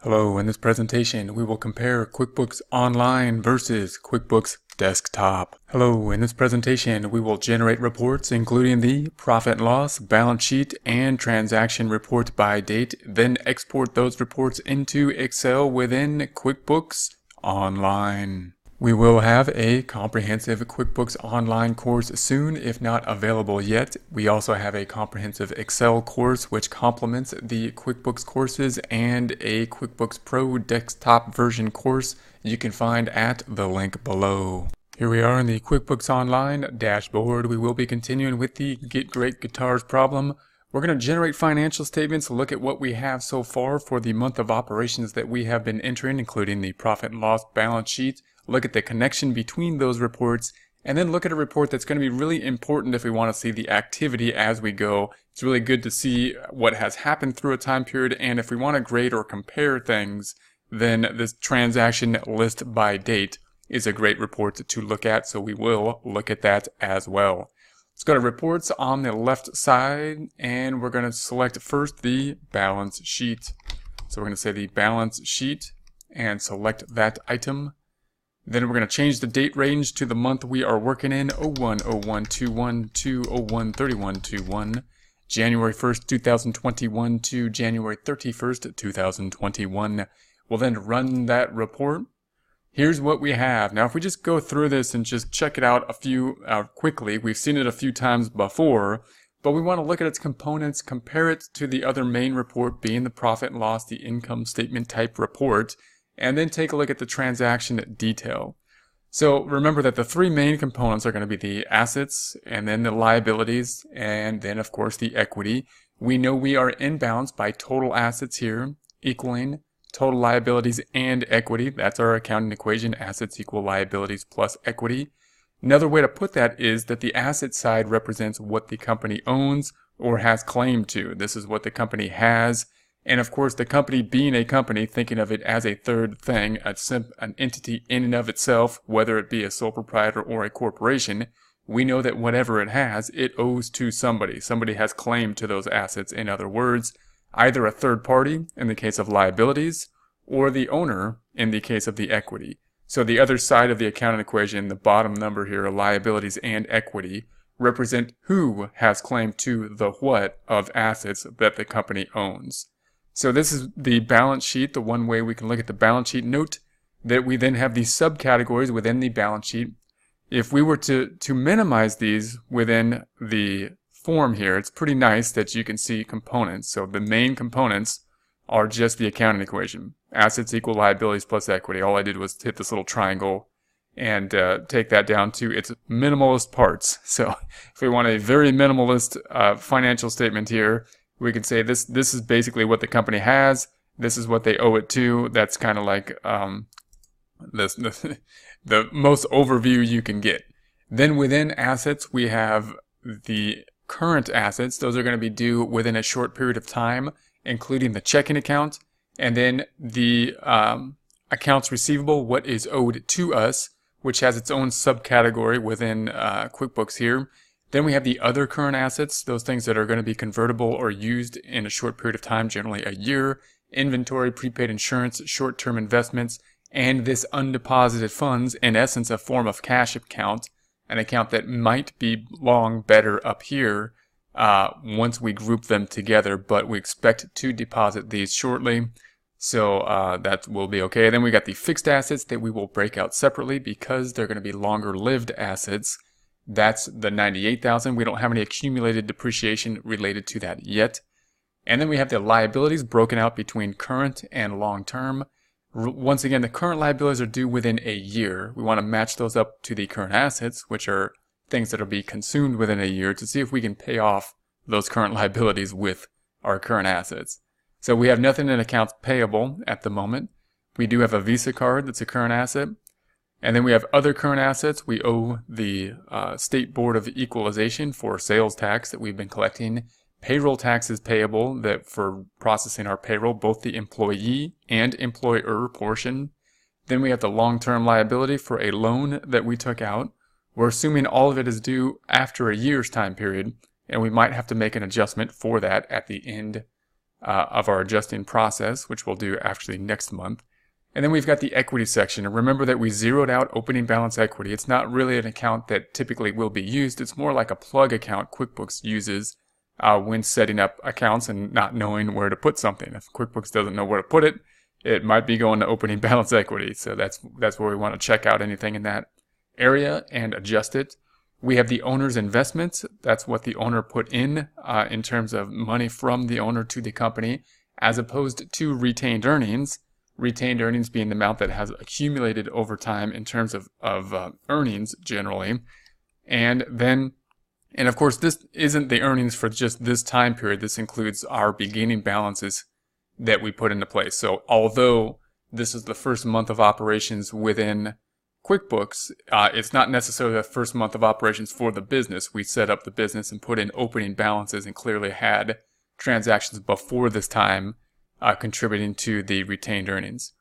Hello, in this presentation we will compare QuickBooks Online versus QuickBooks Desktop. Hello, in this presentation we will generate reports including the profit and loss, balance sheet, and transaction report by date, then export those reports into Excel within QuickBooks Online. We will have a comprehensive QuickBooks Online course soon, if not available yet. We also have a comprehensive Excel course which complements the QuickBooks courses and a QuickBooks Pro desktop version course you can find at the link below. Here we are in the QuickBooks Online dashboard. We will be continuing with the Get Great Guitars problem. We're going to generate financial statements, look at what we have so far for the month of operations that we have been entering, including the profit and loss balance sheet, look at the connection between those reports, and then look at a report that's going to be really important if we want to see the activity as we go. It's really good to see what has happened through a time period, and if we want to grade or compare things, then this transaction list by date is a great report to look at, so we will look at that as well. Let's go to reports on the left side, and we're going to select first the balance sheet. So we're going to say the balance sheet and select that item. Then we're going to change the date range to the month we are working in, 01/01/21 to 01/31/21, January 1st, 2021 to January 31st, 2021. We'll then run that report. Here's what we have. Now if we just go through this and just check it out quickly, we've seen it a few times before, but we want to look at its components, compare it to the other main report being the profit and loss, the income statement type report, and then take a look at the transaction detail. So remember that the three main components are going to be the assets, and then the liabilities, and then of course the equity. We know we are in balance by total assets here equaling total liabilities and equity. That's our accounting equation, assets equal liabilities plus equity. Another way to put that is that the asset side represents what the company owns or has claim to. This is what the company has. And of course, the company being a company, thinking of it as a third thing, an entity in and of itself, whether it be a sole proprietor or a corporation, we know that whatever it has, it owes to somebody. Somebody has claim to those assets. In other words, either a third party in the case of liabilities or the owner in the case of the equity. So the other side of the accounting equation, the bottom number here, liabilities and equity, represent who has claim to the what of assets that the company owns. So this is the balance sheet, the one way we can look at the balance sheet. Note that we then have these subcategories within the balance sheet. If we were to minimize these within the form here, it's pretty nice that you can see components. So the main components are just the accounting equation. Assets equal liabilities plus equity. All I did was hit this little triangle and take that down to its minimalist parts. So if we want a very minimalist financial statement here, we can say this is basically what the company has. This is what they owe it to. That's kind of like the most overview you can get. Then within assets, we have the current assets. Those are going to be due within a short period of time, including the checking account. And then the accounts receivable, what is owed to us, which has its own subcategory within QuickBooks here. Then we have the other current assets, those things that are going to be convertible or used in a short period of time, generally a year, inventory, prepaid insurance, short-term investments, and this undeposited funds, in essence a form of cash account, an account that might belong better up here once we group them together, but we expect to deposit these shortly. So that will be okay. Then we got the fixed assets that we will break out separately because they're going to be longer lived assets. That's the 98,000. We don't have any accumulated depreciation related to that yet. And then we have the liabilities broken out between current and long term. Once again, the current liabilities are due within a year. We want to match those up to the current assets, which are things that will be consumed within a year, to see if we can pay off those current liabilities with our current assets. So we have nothing in accounts payable at the moment. We do have a Visa card that's a current asset. And then we have other current assets. We owe the State Board of Equalization for sales tax that we've been collecting. Payroll taxes payable that for processing our payroll, both the employee and employer portion. Then we have the long-term liability for a loan that we took out. We're assuming all of it is due after a year's time period, and we might have to make an adjustment for that at the end of our adjusting process, which we'll do actually next month. And then we've got the equity section. And remember that we zeroed out opening balance equity. It's not really an account that typically will be used. It's more like a plug account QuickBooks uses when setting up accounts and not knowing where to put something. If QuickBooks doesn't know where to put it, it might be going to opening balance equity. So that's where we want to check out anything in that area and adjust it. We have the owner's investments. That's what the owner put in terms of money from the owner to the company, as opposed to retained earnings. Retained earnings being the amount that has accumulated over time in terms of earnings generally. And of course, this isn't the earnings for just this time period. This includes our beginning balances that we put into place. So although this is the first month of operations within QuickBooks, it's not necessarily the first month of operations for the business. We set up the business and put in opening balances and clearly had transactions before this time contributing to the retained earnings.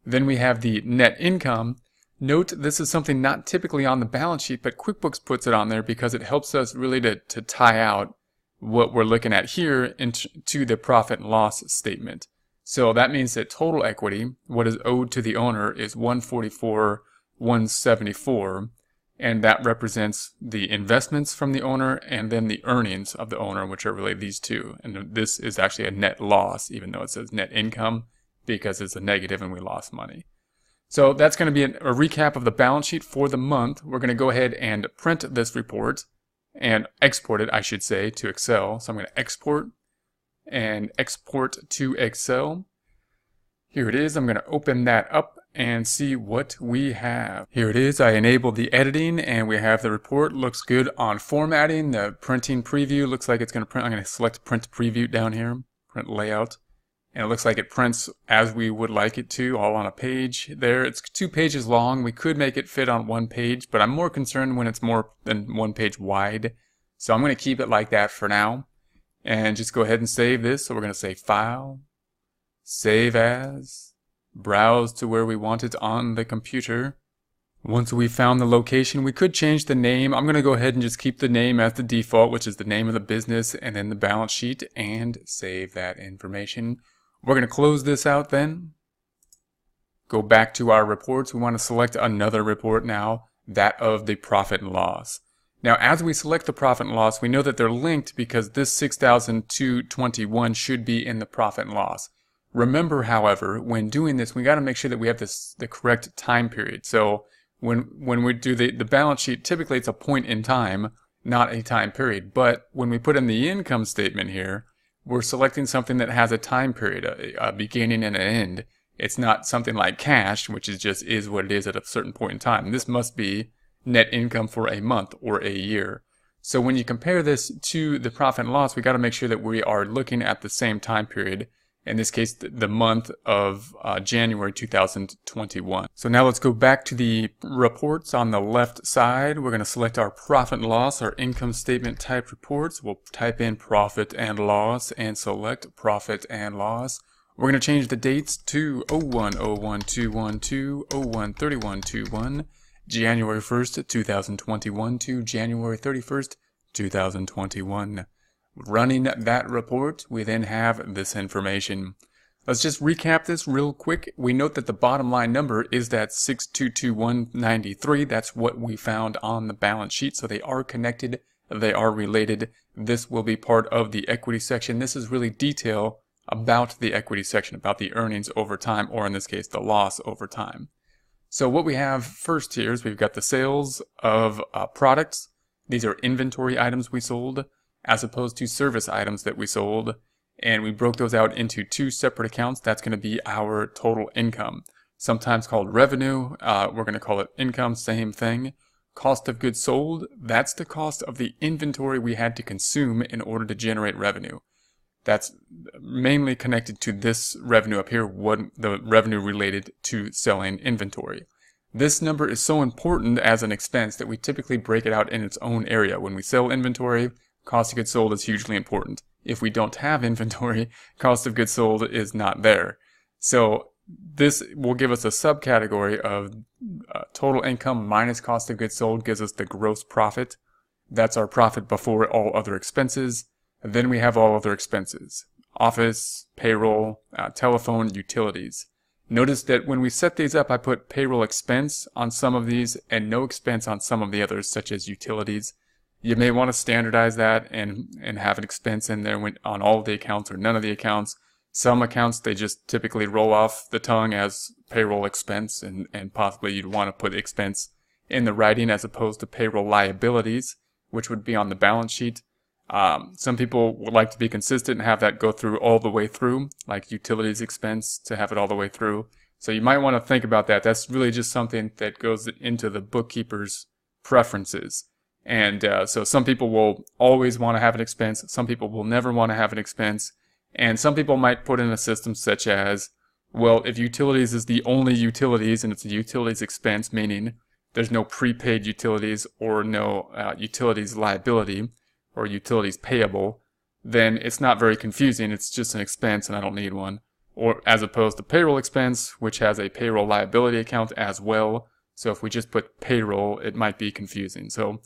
Then we have the net income. Note this is something not typically on the balance sheet, but QuickBooks puts it on there because it helps us really to tie out what we're looking at here into the profit and loss statement. So that means that total equity, what is owed to the owner, is $144,174, and that represents the investments from the owner and then the earnings of the owner, which are really these two. And this is actually a net loss, even though it says net income, because it's a negative and we lost money. So that's going to be a recap of the balance sheet for the month. We're going to go ahead and print this report and export it, I should say, to Excel. So I'm going to export and export to Excel. Here it is. I'm going to open that up and see what we have. Here it is. I enabled the editing and we have the report. Looks good on formatting. The printing preview looks like it's going to print. I'm going to select print preview down here, print layout. And it looks like it prints as we would like it to, all on a page there. It's 2 pages long. We could make it fit on 1 page, but I'm more concerned when it's more than 1 page wide. So I'm going to keep it like that for now. And just go ahead and save this. So we're going to say File, Save As, Browse to where we want it on the computer. Once we found the location, we could change the name. I'm going to go ahead and just keep the name as the default, which is the name of the business and then the balance sheet, and save that information. We're going to close this out then. Go back to our reports. We want to select another report now, that of the profit and loss. Now, as we select the profit and loss, we know that they're linked because this $6,221 should be in the profit and loss. Remember, however, when doing this, we got to make sure that we have the correct time period. So when we do the balance sheet, typically it's a point in time, not a time period. But when we put in the income statement here, we're selecting something that has a time period, a beginning and an end. It's not something like cash, which is what it is at a certain point in time. This must be net income for a month or a year. So when you compare this to the profit and loss, we got to make sure that we are looking at the same time period. In this case, the month of January 2021. So now let's go back to the reports on the left side. We're going to select our profit and loss, our income statement type reports. We'll type in profit and loss and select profit and loss. We're going to change the dates to 01/01/212, 01/31/21, January 1st, 2021 to January 31st, 2021. Running that report, we then have this information. Let's just recap this real quick. We note that the bottom line number is that 622,193. That's what we found on the balance sheet. So they are connected. They are related. This will be part of the equity section. This is really detail about the equity section, about the earnings over time, or in this case, the loss over time. So what we have first here is we've got the sales of products. These are inventory items we sold, as opposed to service items that we sold, and we broke those out into 2 separate accounts. That's going to be our total income, sometimes called revenue. We're going to call it income, same thing. Cost of goods sold, that's the cost of the inventory we had to consume in order to generate revenue. That's mainly connected to this revenue up here, the revenue related to selling inventory. This number is so important as an expense that we typically break it out in its own area. When we sell inventory, cost of goods sold is hugely important. If we don't have inventory, cost of goods sold is not there. So this will give us a subcategory of total income minus cost of goods sold gives us the gross profit. That's our profit before all other expenses. And then we have all other expenses. office, payroll, telephone, utilities. Notice that when we set these up, I put payroll expense on some of these and no expense on some of the others, such as utilities. You may want to standardize that and have an expense in there on all of the accounts or none of the accounts. Some accounts, they just typically roll off the tongue as payroll expense, and possibly you'd want to put expense in the writing as opposed to payroll liabilities, which would be on the balance sheet. Some people would like to be consistent and have that go through all the way through, like utilities expense to have it all the way through. So you might want to think about that. That's really just something that goes into the bookkeeper's preferences. And so some people will always want to have an expense. Some people will never want to have an expense. And some people might put in a system such as, well, if utilities is the only utilities and it's a utilities expense, meaning there's no prepaid utilities or no utilities liability or utilities payable, then it's not very confusing. It's just an expense and I don't need one. Or as opposed to payroll expense, which has a payroll liability account as well. So if we just put payroll, it might be confusing. So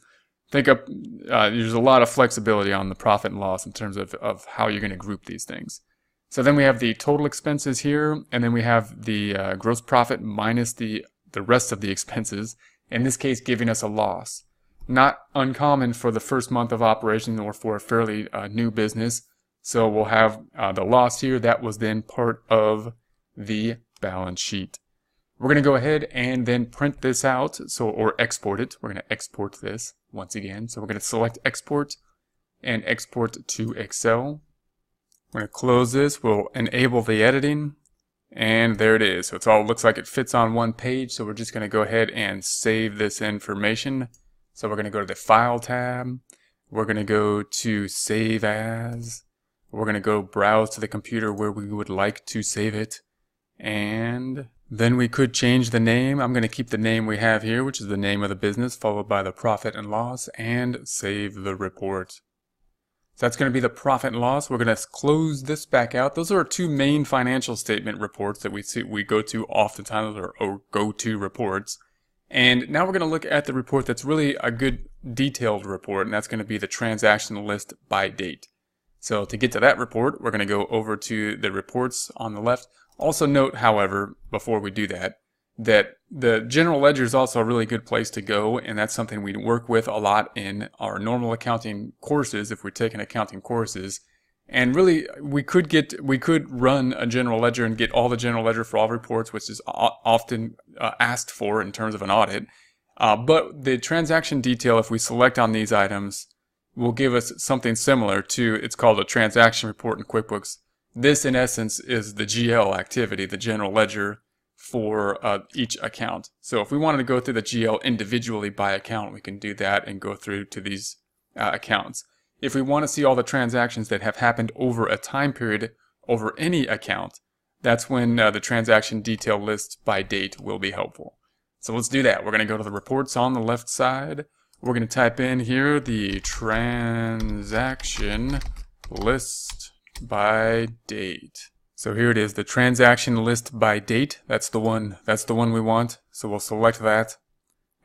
think of, there's a lot of flexibility on the profit and loss in terms of how you're going to group these things. So then we have the total expenses here, and then we have the gross profit minus the rest of the expenses, in this case giving us a loss. Not uncommon for the first month of operation or for a fairly new business. So we'll have the loss here. That was then part of the balance sheet. We're going to go ahead and then print this out, or export it. We're going to export this once again. So we're going to select export and export to Excel. We're going to close this. We'll enable the editing, and there it is. So it all looks like it fits on one page. So we're just going to go ahead and save this information. So we're going to go to the File tab. We're going to go to Save As. We're going to go browse to the computer where we would like to save it. And then we could change the name. I'm going to keep the name we have here, which is the name of the business, followed by the profit and loss, and save the report. So that's going to be the profit and loss. We're going to close this back out. Those are our two main financial statement reports that we go to oftentimes, or go-to reports. And now we're going to look at the report that's really a good detailed report, and that's going to be the transaction list by date. So to get to that report, we're going to go over to the reports on the left. Also note, however, before we do that, that the general ledger is also a really good place to go, and that's something we work with a lot in our normal accounting courses if we're taking accounting courses. And really, we could run a general ledger and get all the general ledger for all reports, which is often asked for in terms of an audit. But the transaction detail, if we select on these items, will give us something similar to, it's called a transaction report in QuickBooks. This, in essence, is the GL activity, the general ledger for each account. So if we wanted to go through the GL individually by account, we can do that and go through to these accounts. If we want to see all the transactions that have happened over a time period over any account, that's when the transaction detail list by date will be helpful. So let's do that. We're going to go to the reports on the left side. We're going to type in here the transaction list by date. So here it is, the transaction list by date. That's the one we want. So we'll select that.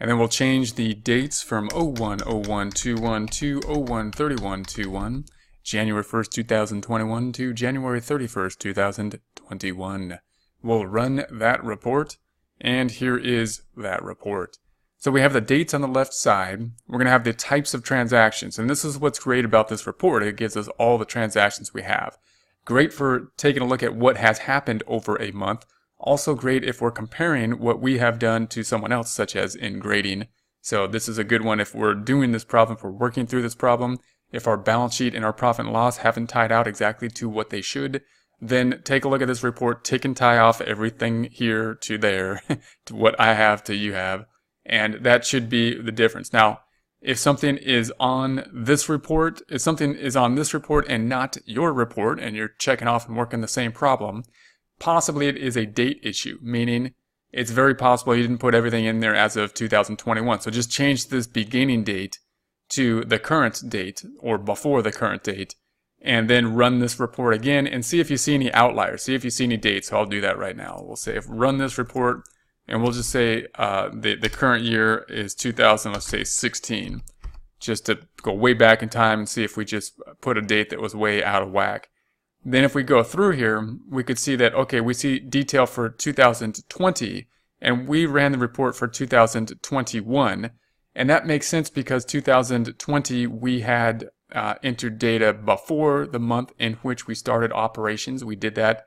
And then we'll change the dates from 01/01/21 to 01/31/21, January 1st, 2021 to January 31st, 2021. We'll run that report, and here is that report. So we have the dates on the left side. We're going to have the types of transactions, and this is what's great about this report. It gives us all the transactions we have. Great for taking a look at what has happened over a month. Also great if we're comparing what we have done to someone else, such as in grading. So this is a good one if we're doing this problem, if we're working through this problem. If our balance sheet and our profit and loss haven't tied out exactly to what they should, then take a look at this report, tick and tie off everything here to there, to what I have to you have, and that should be the difference. Now, if something is on this report, and not your report, and you're checking off and working the same problem, possibly it is a date issue, meaning it's very possible you didn't put everything in there as of 2021. So just change this beginning date to the current date or before the current date, and then run this report again and see if you see any outliers, see if you see any dates. So I'll do that right now. We'll say run this report, and we'll just say the current year is 2016, just to go way back in time and see if we just put a date that was way out of whack. Then if we go through here, we could see that, okay, we see detail for 2020, and we ran the report for 2021. And that makes sense because 2020, we had entered data before the month in which we started operations. We did that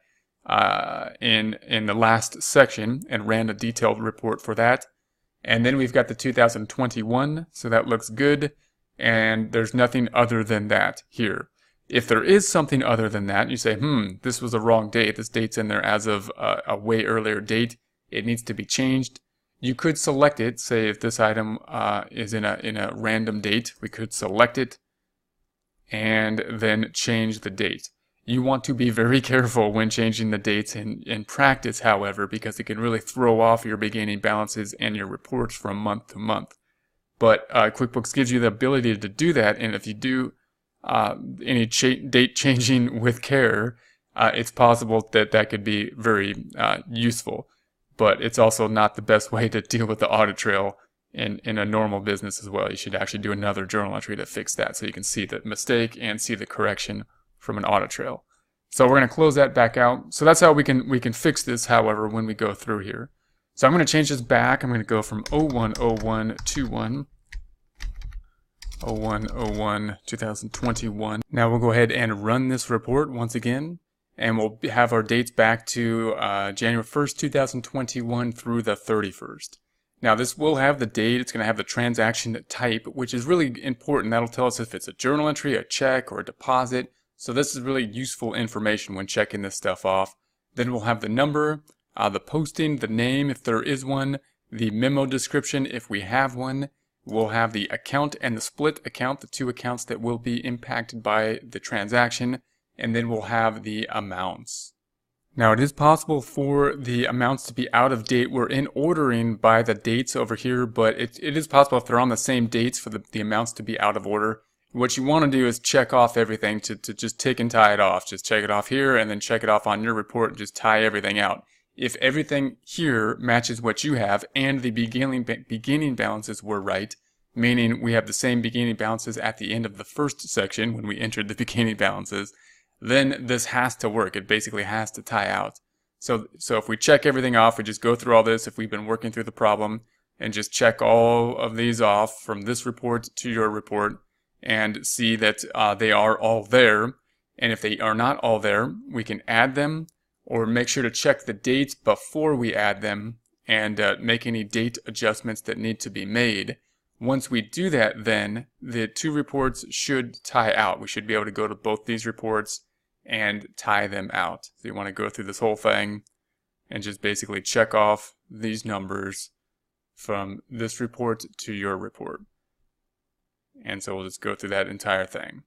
in the last section and ran a detailed report for that. And then we've got the 2021, so that looks good. And there's nothing other than that here. If there is something other than that, you say, this was a wrong date. This date's in there as of a way earlier date. It needs to be changed. You could select it. Say if this item is in a random date, we could select it and then change the date. You want to be very careful when changing the dates in practice, however, because it can really throw off your beginning balances and your reports from month to month. But QuickBooks gives you the ability to do that, and if you do any date changing with care, it's possible that that could be very useful. But it's also not the best way to deal with the audit trail in a normal business as well. You should actually do another journal entry to fix that so you can see the mistake and see the correction from an audit trail. So we're going to close that back out. So that's how we can fix this, however, when we go through here. So I'm going to change this back. I'm going to go from 010121 0101 2021. Now we'll go ahead and run this report once again, and we'll have our dates back to January 1st, 2021 through the 31st. Now this will have the date, it's going to have the transaction type, which is really important. That'll tell us if it's a journal entry, a check, or a deposit. So this is really useful information when checking this stuff off. Then we'll have the number, the posting, the name if there is one, the memo description if we have one. We'll have the account and the split account, the two accounts that will be impacted by the transaction, and then we'll have the amounts. Now it is possible for the amounts to be out of date. We're in ordering by the dates over here, but it is possible if they're on the same dates for the amounts to be out of order. What you want to do is check off everything to just tick and tie it off. Just check it off here and then check it off on your report and just tie everything out. If everything here matches what you have and the beginning balances were right, meaning we have the same beginning balances at the end of the first section when we entered the beginning balances, then this has to work. It basically has to tie out. So if we check everything off, we just go through all this, if we've been working through the problem, and just check all of these off from this report to your report and see that they are all there. And if they are not all there, we can add them, or make sure to check the dates before we add them and make any date adjustments that need to be made. Once we do that, then the two reports should tie out. We should be able to go to both these reports and tie them out. So you want to go through this whole thing and just basically check off these numbers from this report to your report. And so we'll just go through that entire thing.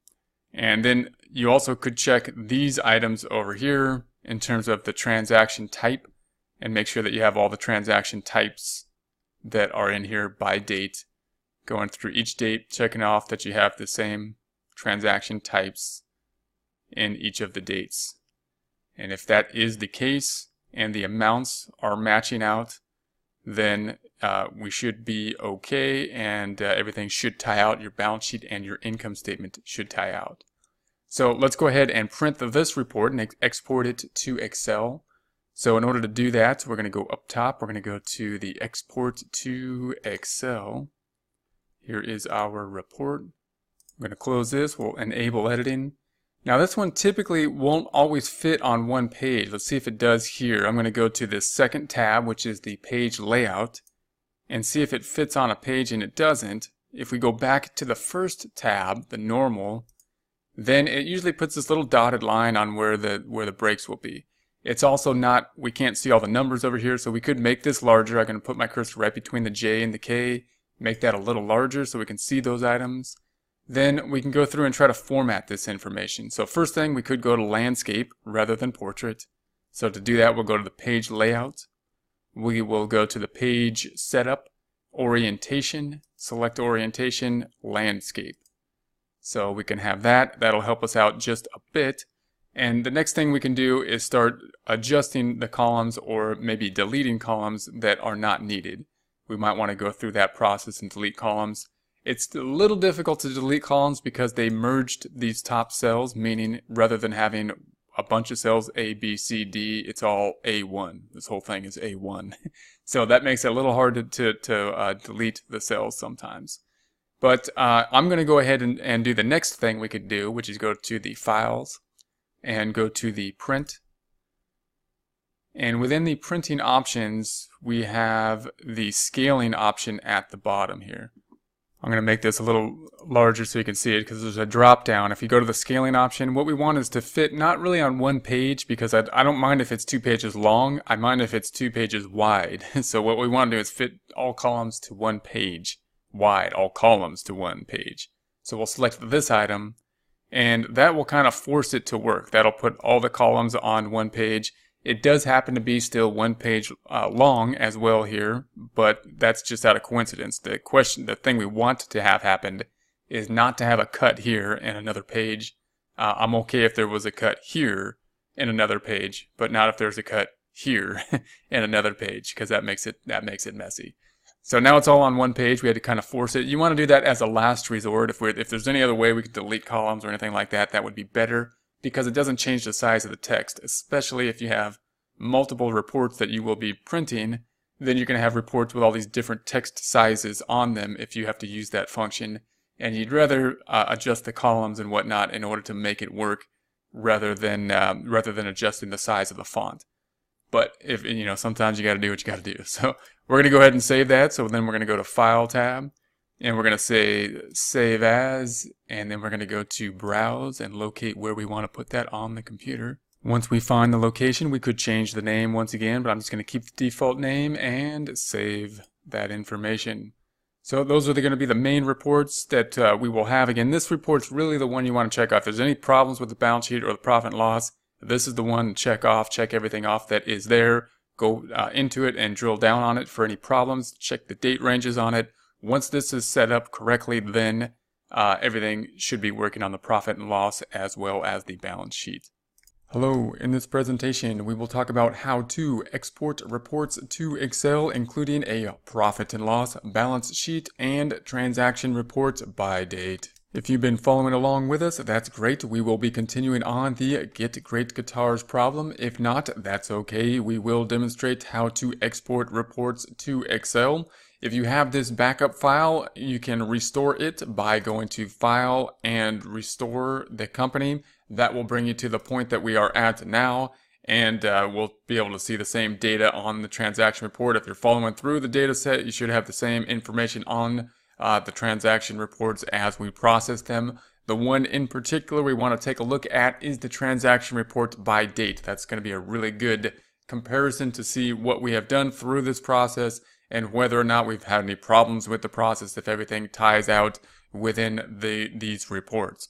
And then you also could check these items over here in terms of the transaction type and make sure that you have all the transaction types that are in here by date. Going through each date, checking off that you have the same transaction types in each of the dates. And if that is the case and the amounts are matching out, then we should be okay, and everything should tie out. Your balance sheet and your income statement should tie out. So let's go ahead and print this report and export it to Excel. So in order to do that, we're going to go up top. We're going to go to the Export to Excel. Here is our report. I'm going to close this. We'll enable editing. Now this one typically won't always fit on one page. Let's see if it does here. I'm going to go to the second tab, which is the page layout, and see if it fits on a page, and it doesn't. If we go back to the first tab, the normal, then it usually puts this little dotted line on where the breaks will be. It's also not, we can't see all the numbers over here, so we could make this larger. I'm going to put my cursor right between the J and the K, make that a little larger so we can see those items. Then we can go through and try to format this information. So first thing, we could go to landscape rather than portrait. So to do that, we'll go to the page layout. We will go to the page setup, orientation, select orientation, landscape. So we can have that. That'll help us out just a bit. And the next thing we can do is start adjusting the columns or maybe deleting columns that are not needed. We might want to go through that process and delete columns. It's a little difficult to delete columns because they merged these top cells, meaning rather than having a bunch of cells, A, B, C, D. It's all A1. This whole thing is A1. So that makes it a little hard to delete the cells sometimes. But I'm going to go ahead and do the next thing we could do, which is go to the Files and go to the Print. And within the printing options, we have the scaling option at the bottom here. I'm going to make this a little larger so you can see it because there's a drop down. If you go to the scaling option, what we want is to fit not really on one page, because I don't mind if it's 2 pages long. I mind if it's 2 pages wide. So what we want to do is fit all columns to 1 page wide, all columns to 1 page. So we'll select this item, and that will kind of force it to work. That'll put all the columns on 1 page. It does happen to be still 1 page long as well here, but that's just out of coincidence. The thing we want to have happened is not to have a cut here in another page. I'm okay if there was a cut here in another page, but not if there's a cut here in another page, because that makes it messy. So now it's all on 1 page. We had to kind of force it. You want to do that as a last resort. If there's any other way we could delete columns or anything like that, that would be better, because it doesn't change the size of the text, especially if you have multiple reports that you will be printing. Then you're going to have reports with all these different text sizes on them if you have to use that function, and you'd rather adjust the columns and whatnot in order to make it work rather than adjusting the size of the font. But if sometimes you got to do what you got to do. So we're going to go ahead and save that. So then we're going to go to File tab, and we're going to say Save As, and then we're going to go to Browse and locate where we want to put that on the computer. Once we find the location, we could change the name once again, but I'm just going to keep the default name and save that information. So those are going to be the main reports that we will have. Again, this report's really the one you want to check off. If there's any problems with the balance sheet or the profit and loss, this is the one to check off. Check everything off that is there. Go into it and drill down on it for any problems. Check the date ranges on it. Once this is set up correctly, then everything should be working on the profit and loss as well as the balance sheet. Hello, in this presentation we will talk about how to export reports to Excel, including a profit and loss, balance sheet, and transaction reports by date. If you've been following along with us, that's great. We will be continuing on the Get Great Guitars problem. If not, that's okay. We will demonstrate how to export reports to Excel. If you have this backup file, you can restore it by going to File and Restore the Company. That will bring you to the point that we are at now, and we'll be able to see the same data on the transaction report. If you're following through the data set, you should have the same information on the transaction reports as we process them. The one in particular we want to take a look at is the transaction report by date. That's going to be a really good comparison to see what we have done through this process and whether or not we've had any problems with the process, if everything ties out within these reports.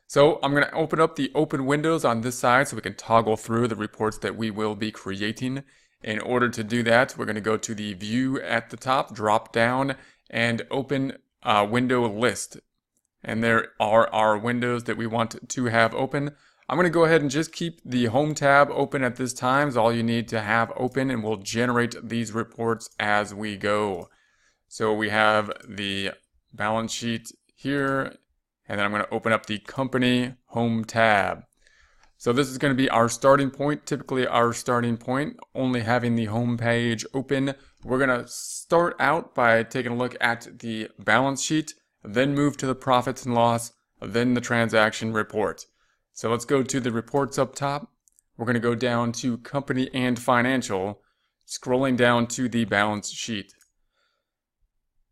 So I'm going to open up the open windows on this side so we can toggle through the reports that we will be creating. In order to do that, we're going to go to the View at the top, drop down, and open Window List. And there are our windows that we want to have open. I'm going to go ahead and just keep the Home tab open at this time. It's all you need to have open, and we'll generate these reports as we go. So we have the balance sheet here, and then I'm going to open up the Company Home tab. So this is going to be our starting point, typically our starting point, only having the home page open. We're going to start out by taking a look at the balance sheet, then move to the profits and loss, then the transaction report. So let's go to the reports up top. We're going to go down to Company and Financial, scrolling down to the balance sheet.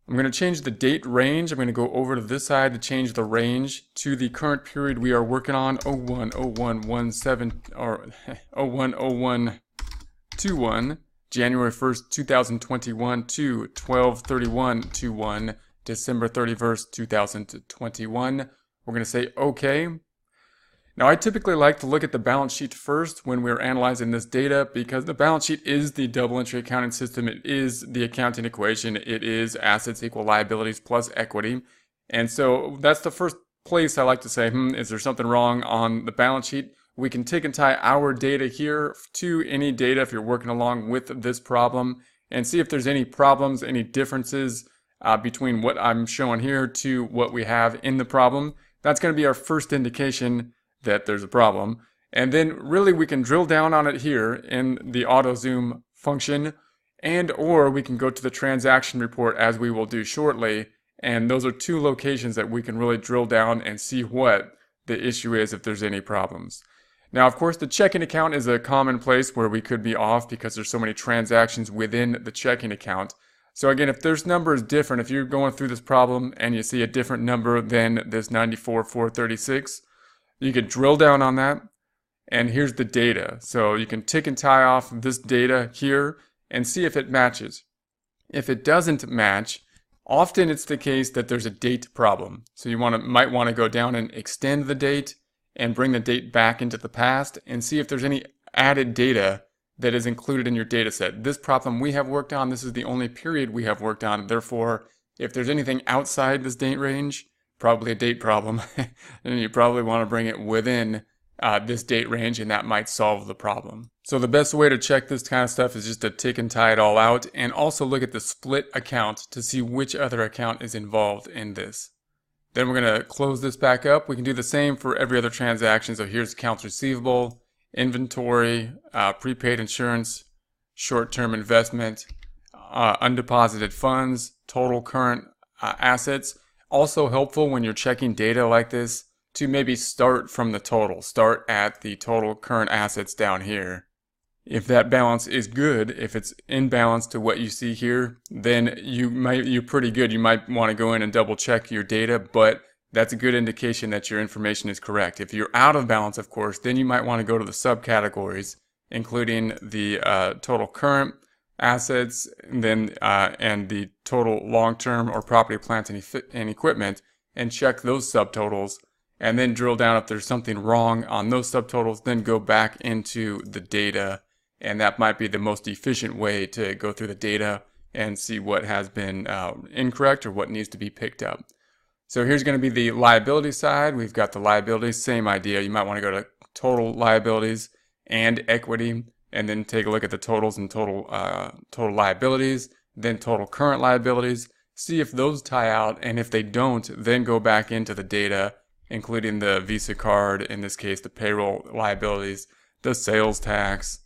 I'm going to change the date range. I'm going to go over to this side to change the range to the current period we are working on, 01/01/17 or 01/01/21, January 1st, 2021 to 12/31/21, December 31st, 2021. We're going to say OK. Now, I typically like to look at the balance sheet first when we're analyzing this data, because the balance sheet is the double entry accounting system. It is the accounting equation. It is assets equal liabilities plus equity. And so that's the first place I like to say, is there something wrong on the balance sheet? We can tick and tie our data here to any data if you're working along with this problem and see if there's any problems, any differences between what I'm showing here to what we have in the problem. That's going to be our first indication that there's a problem. And then really we can drill down on it here in the auto zoom function, and or we can go to the transaction report as we will do shortly. And those are two locations that we can really drill down and see what the issue is if there's any problems. Now, of course, the checking account is a common place where we could be off because there's so many transactions within the checking account. So again, if this number is different, if you're going through this problem and you see a different number than this 94,436, you could drill down on that. And here's the data. So you can tick and tie off this data here and see if it matches. If it doesn't match, often it's the case that there's a date problem. So you might want to go down and extend the date and bring the date back into the past and see if there's any added data that is included in your data set. This problem we have worked on, this is the only period we have worked on. Therefore, if there's anything outside this date range, probably a date problem, and you probably want to bring it within this date range, and that might solve the problem. So the best way to check this kind of stuff is just to tick and tie it all out, and also look at the split account to see which other account is involved in this. Then we're going to close this back up. We can do the same for every other transaction. So here's accounts receivable, inventory, prepaid insurance, short-term investment, undeposited funds, total current assets. Also helpful when you're checking data like this to maybe start from the total. Start at the total current assets down here. If that balance is good, if it's in balance to what you see here, then you're pretty good. You might want to go in and double check your data, but that's a good indication that your information is correct. If you're out of balance, of course, then you might want to go to the subcategories, including the total current assets, and then and the total long-term or property, plant, and equipment, and check those subtotals, and then drill down if there's something wrong on those subtotals, then go back into the data. And that might be the most efficient way to go through the data and see what has been incorrect or what needs to be picked up. So here's going to be the liability side. We've got the liabilities, same idea. You might want to go to total liabilities and equity, and then take a look at the totals and total liabilities, then total current liabilities. See if those tie out, and if they don't, then go back into the data, including the Visa card, in this case the payroll liabilities, the sales tax,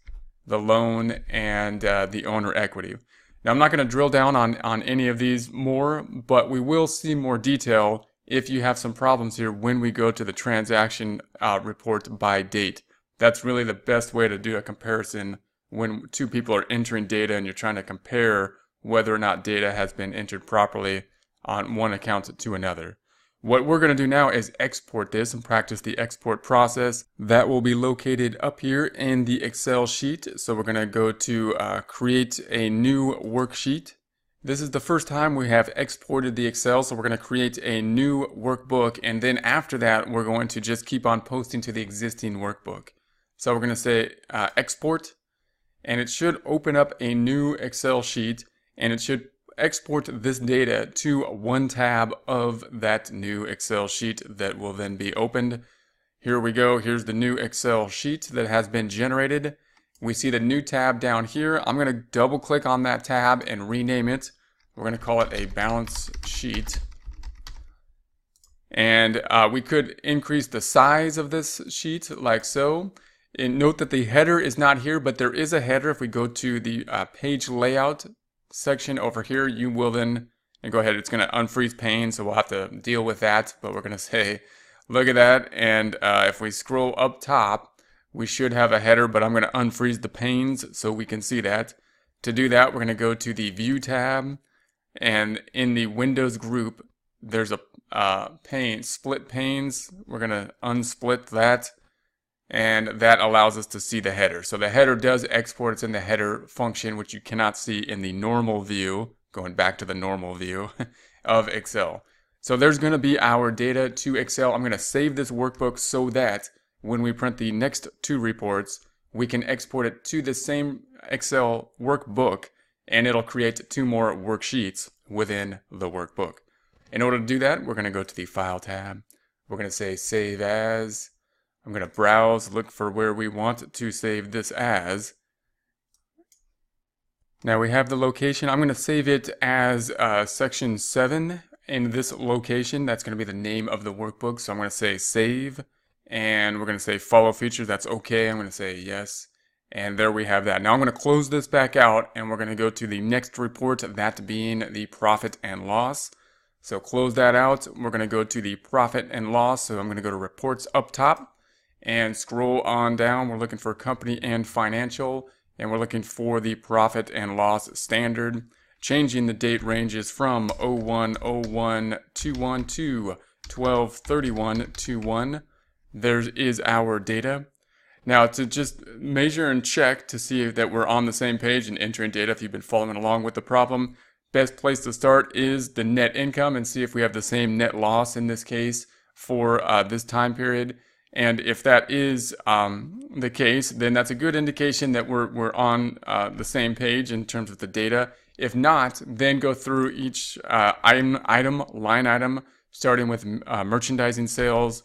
the loan, and the owner equity. Now I'm not going to drill down on any of these more, but we will see more detail if you have some problems here when we go to the transaction report by date. That's really the best way to do a comparison when two people are entering data and you're trying to compare whether or not data has been entered properly on one account to another. What we're going to do now is export this and practice the export process. That will be located up here in the Excel sheet. So we're going to go to create a new worksheet. This is the first time we have exported the Excel, so we're going to create a new workbook, and then after that we're going to just keep on posting to the existing workbook. So we're going to say export, and it should open up a new Excel sheet, and it should export this data to one tab of that new Excel sheet that will then be opened. Here we go. Here's the new Excel sheet that has been generated. We see the new tab down here. I'm going to double click on that tab and rename it. We're going to call it a balance sheet. And we could increase the size of this sheet like so. And note that the header is not here, but there is a header. If we go to the page layout section over here, you will then, and go ahead, it's going to unfreeze pane, so we'll have to deal with that, but we're going to say, look at that, and if we scroll up top, we should have a header, but I'm going to unfreeze the panes so we can see that. To do that, we're going to go to the View tab, and in the Windows group, there's a pane, Split Panes. We're going to unsplit that, and that allows us to see the header. So the header does export. It's in the header function, which you cannot see in the normal view, going back to the normal view of Excel. So there's going to be our data to Excel. I'm going to save this workbook so that when we print the next two reports, we can export it to the same Excel workbook, and it'll create two more worksheets within the workbook. In order to do that, we're going to go to the File tab. We're going to say Save As. I'm going to browse, look for where we want to save this as. Now we have the location. I'm going to save it as section 7 in this location. That's going to be the name of the workbook. So I'm going to say Save, and we're going to say follow features. That's okay. I'm going to say yes. And there we have that. Now I'm going to close this back out, and we're going to go to the next report, that being the profit and loss. So close that out. We're going to go to the profit and loss. So I'm going to go to reports up top and scroll on down. We're looking for company and financial, and we're looking for the profit and loss standard. Changing the date ranges from 01/01/21 to 12/31/21. There is our data. Now, to just measure and check to see that we're on the same page and entering data, if you've been following along with the problem, best place to start is the net income and see if we have the same net loss in this case for this time period. And if that is the case, then that's a good indication that we're on the same page in terms of the data. If not, then go through each line item, starting with merchandising sales,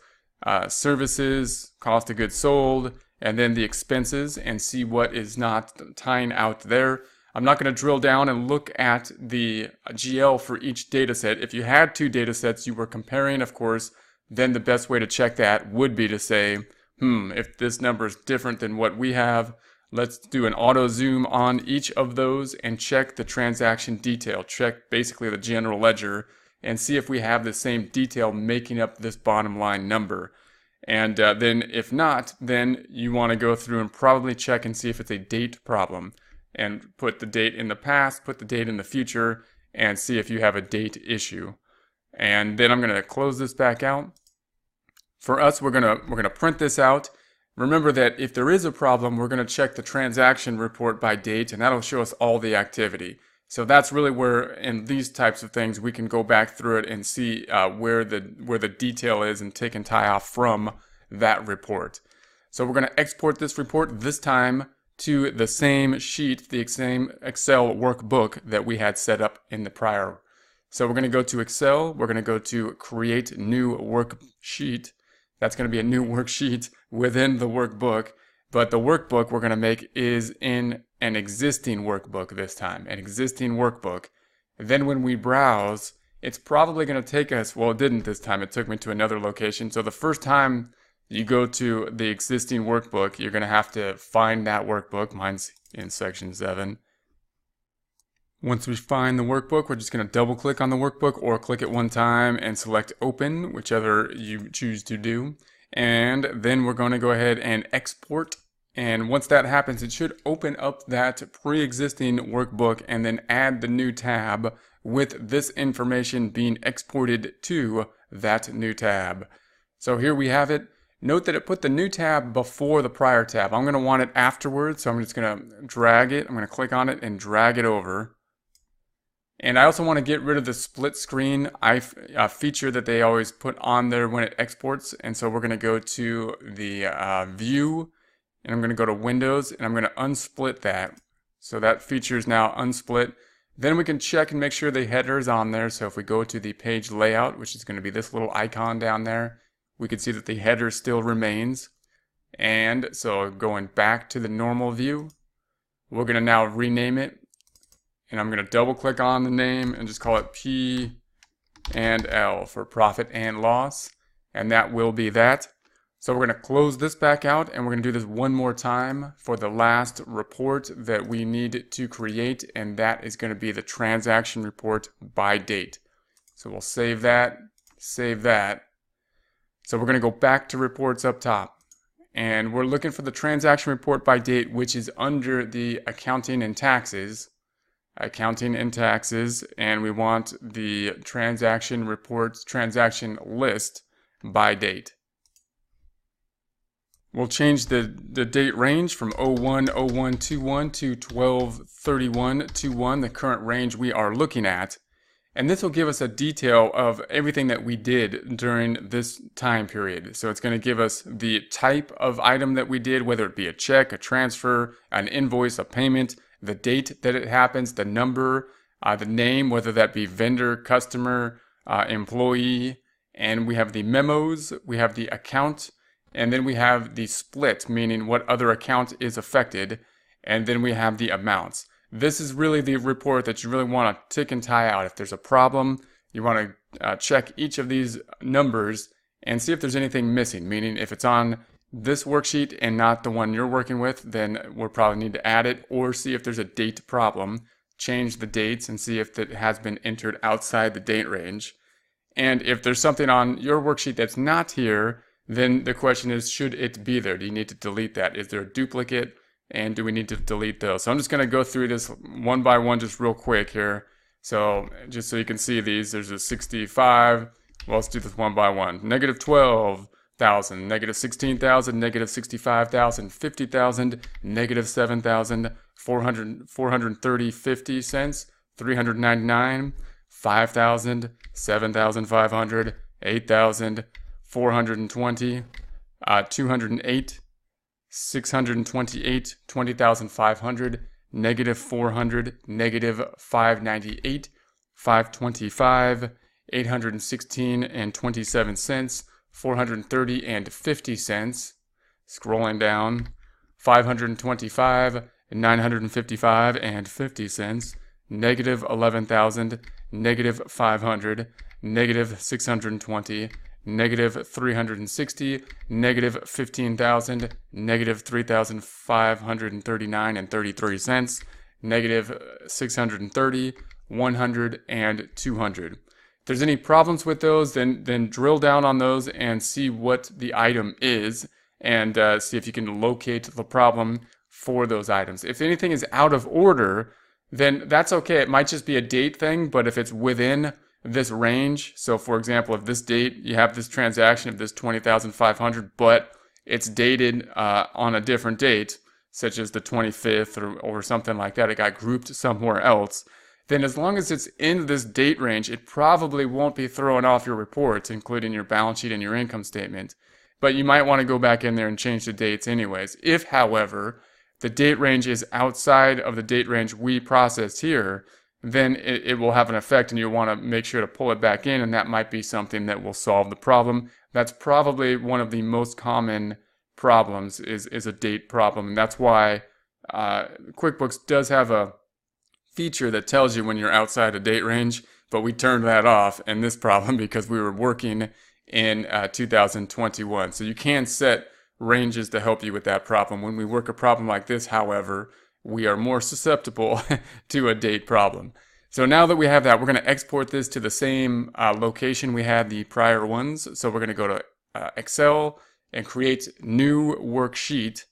services, cost of goods sold, and then the expenses, and see what is not tying out there. I'm not going to drill down and look at the GL for each data set. If you had two data sets you were comparing, of course, then the best way to check that would be to say, if this number is different than what we have, let's do an auto zoom on each of those and check the transaction detail. Check basically the general ledger and see if we have the same detail making up this bottom line number. And then if not, then you want to go through and probably check and see if it's a date problem. And put the date in the past, put the date in the future, and see if you have a date issue. And then I'm going to close this back out. For us, we're going to print this out. Remember that if there is a problem, we're going to check the transaction report by date, and that'll show us all the activity. So that's really where, in these types of things, we can go back through it and see where the detail is and take and tie off from that report. So we're going to export this report this time to the same sheet, the same Excel workbook that we had set up in the prior. So we're going to go to Excel. We're going to go to Create New Worksheet. That's going to be a new worksheet within the workbook. But the workbook we're going to make is in an existing workbook this time, an existing workbook. Then when we browse, it's probably going to take us, well, it didn't this time. It took me to another location. So the first time you go to the existing workbook, you're going to have to find that workbook. Mine's in section 7. Once we find the workbook, we're just going to double click on the workbook or click it one time and select open, whichever you choose to do. And then we're going to go ahead and export. And once that happens, it should open up that pre-existing workbook and then add the new tab with this information being exported to that new tab. So here we have it. Note that it put the new tab before the prior tab. I'm going to want it afterwards, so I'm just going to drag it. I'm going to click on it and drag it over. And I also want to get rid of the split screen feature that they always put on there when it exports. And so we're going to go to the view, and I'm going to go to Windows, and I'm going to unsplit that. So that feature is now unsplit. Then we can check and make sure the header is on there. So if we go to the page layout, which is going to be this little icon down there, we can see that the header still remains. And so going back to the normal view, we're going to now rename it. And I'm going to double click on the name and just call it P and L for profit and loss. And that will be that. So we're going to close this back out, and we're going to do this one more time for the last report that we need to create, and that is going to be the transaction report by date. So we'll save that, save that. So we're going to go back to reports up top, and we're looking for the transaction report by date, which is under the accounting and taxes, and we want the transaction reports, transaction list by date. We'll change the date range from 01/01/21 to 12/31/21, the current range we are looking at. And this will give us a detail of everything that we did during this time period. So it's going to give us the type of item that we did, whether it be a check, a transfer, an invoice, a payment, the date that it happens, the number, the name, whether that be vendor, customer, employee, and we have the memos, we have the account, and then we have the split, meaning what other account is affected, and then we have the amounts. This is really the report that you really want to tick and tie out. If there's a problem, you want to check each of these numbers and see if there's anything missing, meaning if it's on this worksheet and not the one you're working with, then we'll probably need to add it, or see if there's a date problem, change the dates and see if it has been entered outside the date range. And if there's something on your worksheet that's not here, then the question is, should it be there? Do you need to delete that? Is there a duplicate? And do we need to delete those? So I'm just going to go through this one by one just real quick here. So just so you can see these, there's a 65. Well, let's do this one by one. Negative 12,000, negative 16,000, negative 65,000, 50,000, negative 7,000, 430, 50 cents, 399, 5,000, 7,500, 8,000, 420, 208, 628, 20,500, negative 400, negative 598, 525, 816 and 27 cents, 430 and 50 cents. Scrolling down, 525, 955 and 50 cents, negative 11,000, negative 500, negative 620, negative 360, negative 15,000, negative 3,539 and 33 cents, negative 630, 100 and 200. If there's any problems with those, then drill down on those and see what the item is, and see if you can locate the problem for those items. If anything is out of order, then that's okay. It might just be a date thing, but if it's within this range, so for example, if this date, you have this transaction of this 20,500, but it's dated on a different date, such as the 25th or something like that, it got grouped somewhere else, then as long as it's in this date range, it probably won't be throwing off your reports, including your balance sheet and your income statement. But you might want to go back in there and change the dates anyways. If, however, the date range is outside of the date range we processed here, then it will have an effect, and you'll want to make sure to pull it back in, and that might be something that will solve the problem. That's probably one of the most common problems is a date problem, and that's why QuickBooks does have a feature that tells you when you're outside a date range, but we turned that off in this problem because we were working in 2021. So you can set ranges to help you with that problem. When we work a problem like this, however, we are more susceptible to a date problem. So now that we have that, we're going to export this to the same location we had the prior ones. So we're going to go to Excel and create new worksheet.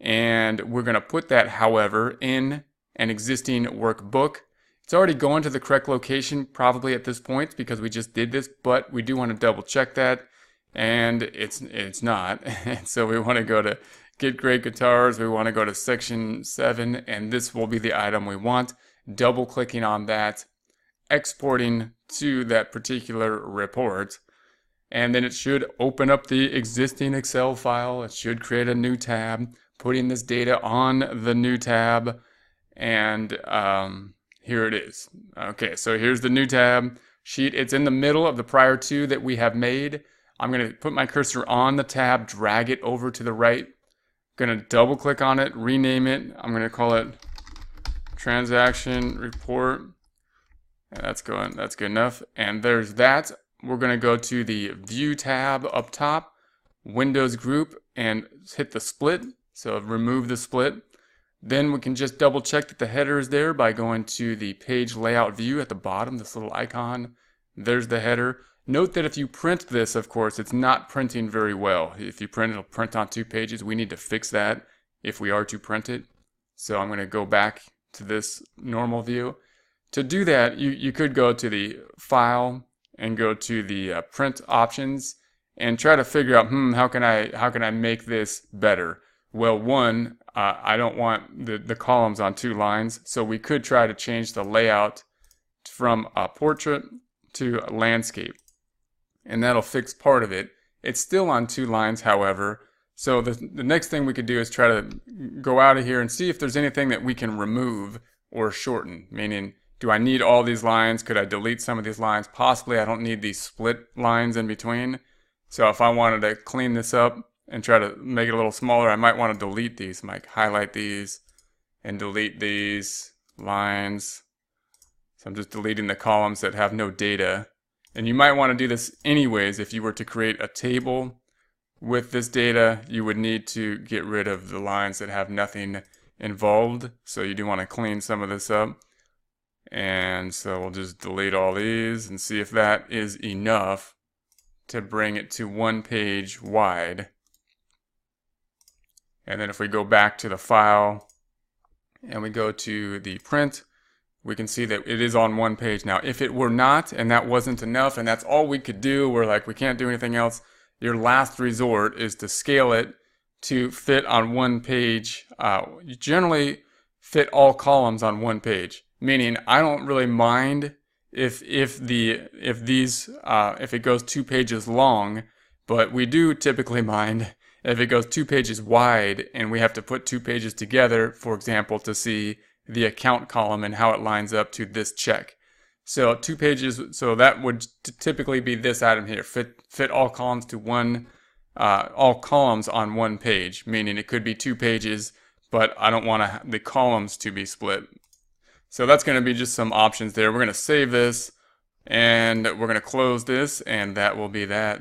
And we're going to put that, however, in an existing workbook. It's already going to the correct location probably at this point because we just did this, but we do want to double check that, and it's not. So we want to go to Get Great Guitars, we want to go to section 7, and this will be the item we want. Double clicking on that, exporting to that particular report, and then it should open up the existing Excel file. It should create a new tab, putting this data on the new tab, and here it is. Okay, so here's the new tab sheet. It's in the middle of the prior two that we have made. I'm going to put my cursor on the tab, drag it over to the right. Going to double click on it, rename it. I'm going to call it transaction report. And that's good enough. And there's that. We're going to go to the view tab up top, Windows group, and hit the split. So remove the split. Then we can just double check that the header is there by going to the page layout view at the bottom, this little icon. There's the header. Note that if you print this, of course, it's not printing very well. If you print, it'll print on 2 pages. We need to fix that if we are to print it. So I'm going to go back to this normal view. To do that, you could go to the File and go to the Print options and try to figure out, how can I make this better? Well, one, I don't want the columns on 2 lines, so we could try to change the layout from a portrait to a landscape, and that'll fix part of it. It's still on 2 lines, however, so the next thing we could do is try to go out of here and see if there's anything that we can remove or shorten, meaning, do I need all these lines? Could I delete some of these lines? Possibly I don't need these split lines in between. So if I wanted to clean this up and try to make it a little smaller, I might want to delete these. I might highlight these and delete these lines. So I'm just deleting the columns that have no data. And you might want to do this anyways. If you were to create a table with this data, you would need to get rid of the lines that have nothing involved. So you do want to clean some of this up. And so we'll just delete all these and see if that is enough to bring it to 1 page wide. And then if we go back to the file and we go to the print, we can see that it is on 1 page. Now, if it were not, and that wasn't enough, and that's all we could do, we're like, we can't do anything else, your last resort is to scale it to fit on 1 page. You generally fit all columns on 1 page, meaning I don't really mind if it goes 2 pages long, but we do typically mind if it goes 2 pages wide and we have to put 2 pages together, for example, to see the account column and how it lines up to this check. So 2 pages, so that would typically be this item here, fit all columns to all columns on 1 page, meaning it could be 2 pages, but I don't want the columns to be split. So that's going to be just some options there. We're going to save this and we're going to close this, and that will be that.